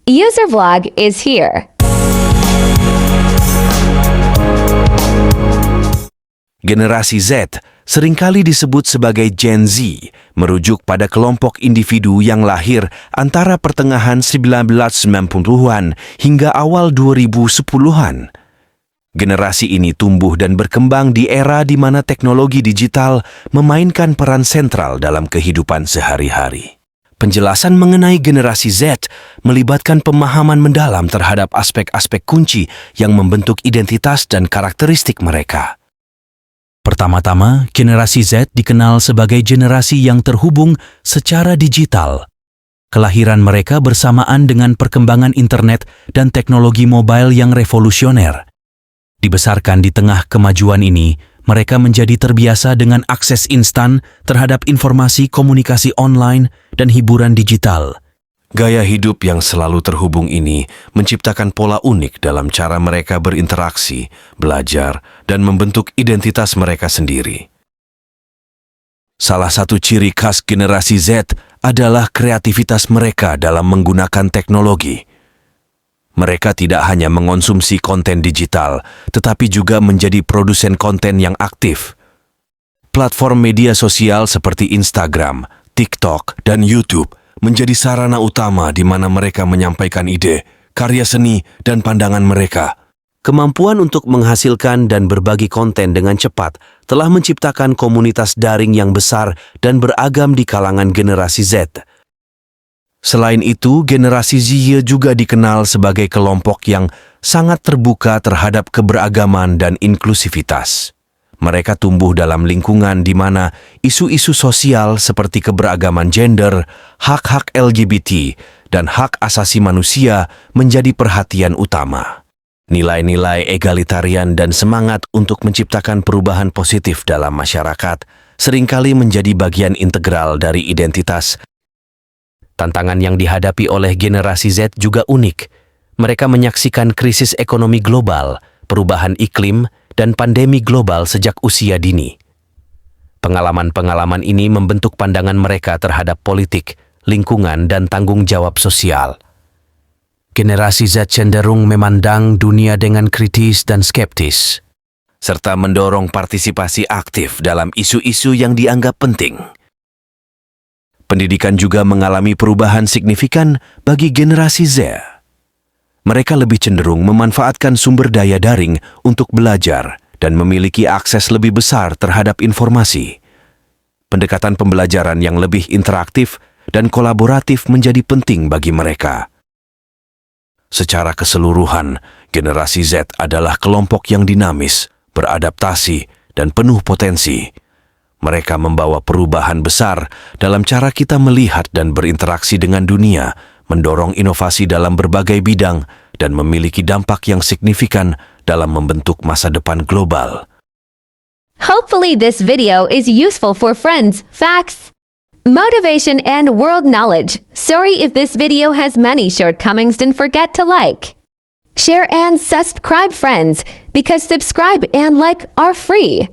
User Vlog is here. Generasi Z seringkali disebut sebagai Gen Z, merujuk pada kelompok individu yang lahir antara pertengahan 1990-an hingga awal 2010-an. Generasi ini tumbuh dan berkembang di era di mana teknologi digital memainkan peran sentral dalam kehidupan sehari-hari. Penjelasan mengenai generasi Z melibatkan pemahaman mendalam terhadap aspek-aspek kunci yang membentuk identitas dan karakteristik mereka. Pertama-tama, generasi Z dikenal sebagai generasi yang terhubung secara digital. Kelahiran mereka bersamaan dengan perkembangan internet dan teknologi mobile yang revolusioner. Dibesarkan di tengah kemajuan ini, mereka menjadi terbiasa dengan akses instan terhadap informasi komunikasi online dan hiburan digital. Gaya hidup yang selalu terhubung ini menciptakan pola unik dalam cara mereka berinteraksi, belajar, dan membentuk identitas mereka sendiri. Salah satu ciri khas generasi Z adalah kreativitas mereka dalam menggunakan teknologi. Mereka tidak hanya mengonsumsi konten digital, tetapi juga menjadi produsen konten yang aktif. Platform media sosial seperti Instagram, TikTok, dan YouTube menjadi sarana utama di mana mereka menyampaikan ide, karya seni, dan pandangan mereka. Kemampuan untuk menghasilkan dan berbagi konten dengan cepat telah menciptakan komunitas daring yang besar dan beragam di kalangan generasi Z. Selain itu, generasi Z juga dikenal sebagai kelompok yang sangat terbuka terhadap keberagaman dan inklusivitas. Mereka tumbuh dalam lingkungan di mana isu-isu sosial seperti keberagaman gender, hak-hak LGBT, dan hak asasi manusia menjadi perhatian utama. Nilai-nilai egalitarian dan semangat untuk menciptakan perubahan positif dalam masyarakat seringkali menjadi bagian integral dari identitas. Tantangan yang dihadapi oleh generasi Z juga unik. Mereka menyaksikan krisis ekonomi global, perubahan iklim, dan pandemi global sejak usia dini. Pengalaman-pengalaman ini membentuk pandangan mereka terhadap politik, lingkungan, dan tanggung jawab sosial. Generasi Z cenderung memandang dunia dengan kritis dan skeptis, serta mendorong partisipasi aktif dalam isu-isu yang dianggap penting. Pendidikan juga mengalami perubahan signifikan bagi generasi Z. Mereka lebih cenderung memanfaatkan sumber daya daring untuk belajar dan memiliki akses lebih besar terhadap informasi. Pendekatan pembelajaran yang lebih interaktif dan kolaboratif menjadi penting bagi mereka. Secara keseluruhan, generasi Z adalah kelompok yang dinamis, beradaptasi, dan penuh potensi. Mereka membawa perubahan besar dalam cara kita melihat dan berinteraksi dengan dunia, mendorong inovasi dalam berbagai bidang, dan memiliki dampak yang signifikan dalam membentuk masa depan global. Hopefully this video is useful for friends, facts, motivation, and world knowledge. Sorry if this video has many shortcomings. Don't forget to like, share, and subscribe, friends, because subscribe and like are free.